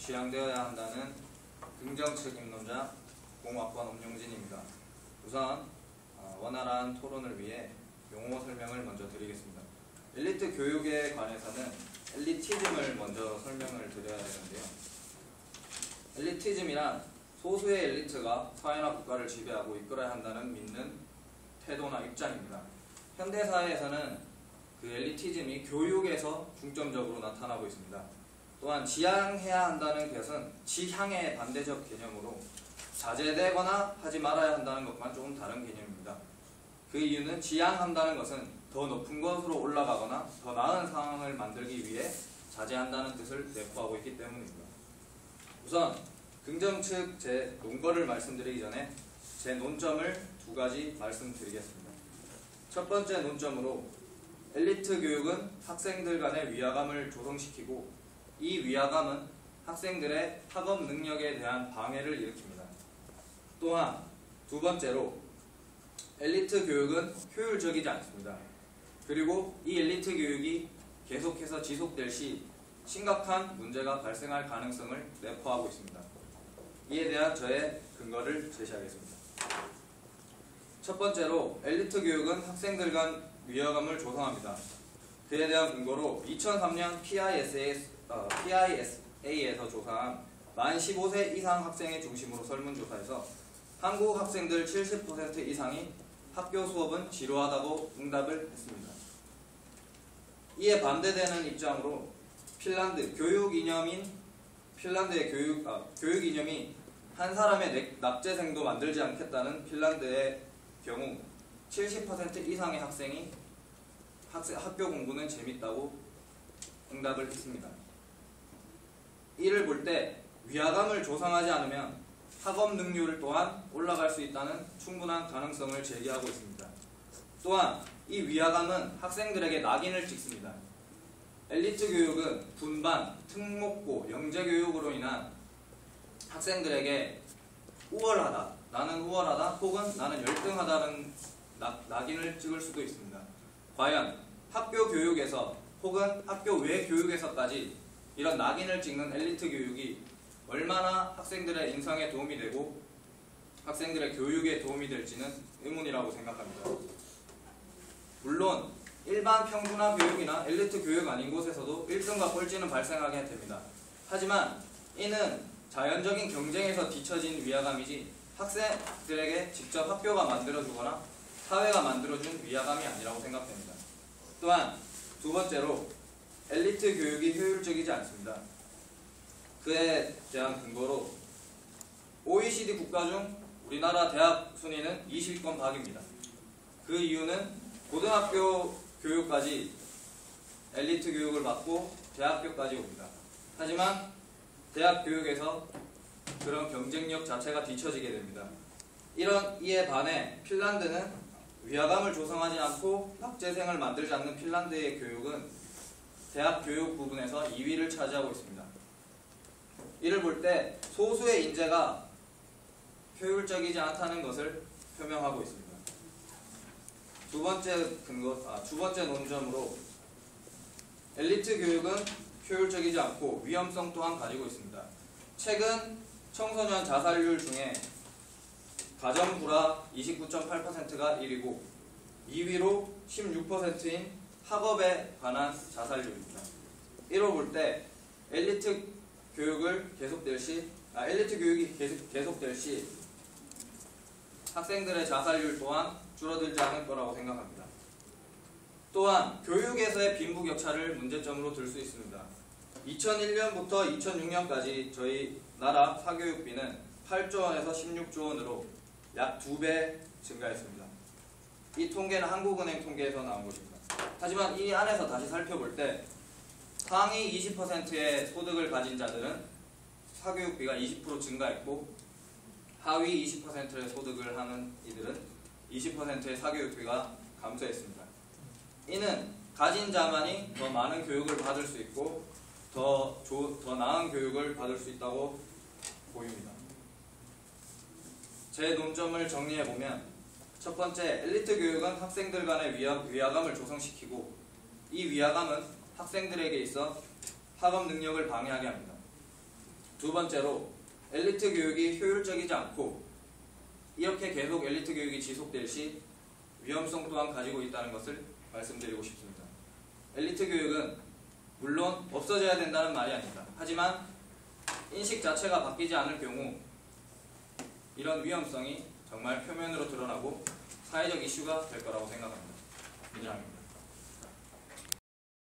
지향되어야 한다는 긍정책임론자 공학번 엄용진입니다. 우선 원활한 토론을 위해 용어 설명을 먼저 드리겠습니다. 엘리트 교육에 관해서는 엘리티즘을 먼저 설명을 드려야 되는데요. 엘리티즘이란 소수의 엘리트가 사회나 국가를 지배하고 이끌어야 한다는 믿는 태도나 입장입니다. 현대사회에서는 그 엘리티즘이 교육에서 중점적으로 나타나고 있습니다. 또한 지향해야 한다는 것은 지향의 반대적 개념으로 자제되거나 하지 말아야 한다는 것과는 조금 다른 개념입니다. 그 이유는 지향한다는 것은 더 높은 곳으로 올라가거나 더 나은 상황을 만들기 위해 자제한다는 뜻을 내포하고 있기 때문입니다. 우선 긍정 측 제 논거를 말씀드리기 전에 제 논점을 두 가지 말씀드리겠습니다. 첫 번째 논점으로 엘리트 교육은 학생들 간의 위화감을 조성시키고 이 위화감은 학생들의 학업 능력에 대한 방해를 일으킵니다. 또한 두 번째로 엘리트 교육은 효율적이지 않습니다. 그리고 이 엘리트 교육이 계속해서 지속될 시 심각한 문제가 발생할 가능성을 내포하고 있습니다. 이에 대한 저의 근거를 제시하겠습니다. 첫 번째로 엘리트 교육은 학생들 간 위화감을 조성합니다. 그에 대한 근거로 2003년 PISA에서 조사한 만 15세 이상 학생의 중심으로 설문조사에서 한국 학생들 70% 이상이 학교 수업은 지루하다고 응답을 했습니다. 이에 반대되는 입장으로 핀란드의 교육 이념이 한 사람의 납재생도 만들지 않겠다는 핀란드의 경우 70% 이상의 학생이 학교 공부는 재밌다고 응답을 했습니다. 이를 볼 때 위화감을 조성하지 않으면 학업 능률 또한 올라갈 수 있다는 충분한 가능성을 제기하고 있습니다. 또한 이 위화감은 학생들에게 낙인을 찍습니다. 엘리트 교육은 분반, 특목고, 영재교육으로 인한 학생들에게 우월하다, 나는 우월하다 혹은 나는 열등하다는 낙인을 찍을 수도 있습니다. 과연 학교 교육에서 혹은 학교 외 교육에서까지 이런 낙인을 찍는 엘리트 교육이 얼마나 학생들의 인성에 도움이 되고 학생들의 교육에 도움이 될지는 의문이라고 생각합니다. 물론 일반 평준화 교육이나 엘리트 교육 아닌 곳에서도 1등과 꼴찌는 발생하게 됩니다. 하지만 이는 자연적인 경쟁에서 뒤처진 위화감이지 학생들에게 직접 학교가 만들어주거나 사회가 만들어준 위화감이 아니라고 생각됩니다. 또한 두 번째로 엘리트 교육이 효율적이지 않습니다. 그에 대한 근거로 OECD 국가 중 우리나라 대학 순위는 20위권 밖입니다. 그 이유는 고등학교 교육까지 엘리트 교육을 받고 대학교까지 옵니다. 하지만 대학 교육에서 그런 경쟁력 자체가 뒤처지게 됩니다. 이에 반해 핀란드는 위화감을 조성하지 않고 납재생을 만들지 않는 핀란드의 교육은 대학 교육 부분에서 2위를 차지하고 있습니다. 이를 볼 때 소수의 인재가 효율적이지 않다는 것을 표명하고 있습니다. 두 번째 논점으로 엘리트 교육은 효율적이지 않고 위험성 또한 가지고 있습니다. 최근 청소년 자살률 중에 가정불화 29.8%가 1위고 2위로 16%인 학업에 관한 자살률입니다. 이로 볼 때 엘리트 교육이 계속될 시 학생들의 자살률 또한 줄어들지 않을 거라고 생각합니다. 또한 교육에서의 빈부격차를 문제점으로 들 수 있습니다. 2001년부터 2006년까지 저희 나라 사교육비는 8조 원에서 16조 원으로 약 2배 증가했습니다. 이 통계는 한국은행 통계에서 나온 것입니다. 하지만 이 안에서 다시 살펴볼 때 상위 20%의 소득을 가진 자들은 사교육비가 20% 증가했고 하위 20%의 소득을 하는 이들은 20%의 사교육비가 감소했습니다. 이는 가진 자만이 더 많은 교육을 받을 수 있고 더 나은 교육을 받을 수 있다고 보입니다. 제 논점을 정리해보면 첫 번째, 엘리트 교육은 학생들 간의 위화감을 조성시키고 이 위화감은 학생들에게 있어 학업 능력을 방해하게 합니다. 두 번째로 엘리트 교육이 효율적이지 않고 이렇게 계속 엘리트 교육이 지속될 시 위험성 또한 가지고 있다는 것을 말씀드리고 싶습니다. 엘리트 교육은 물론 없어져야 된다는 말이 아닙니다. 하지만 인식 자체가 바뀌지 않을 경우 이런 위험성이 정말 표면으로 드러나고 사회적 이슈가 될 거라고 생각합니다. 이상입니다.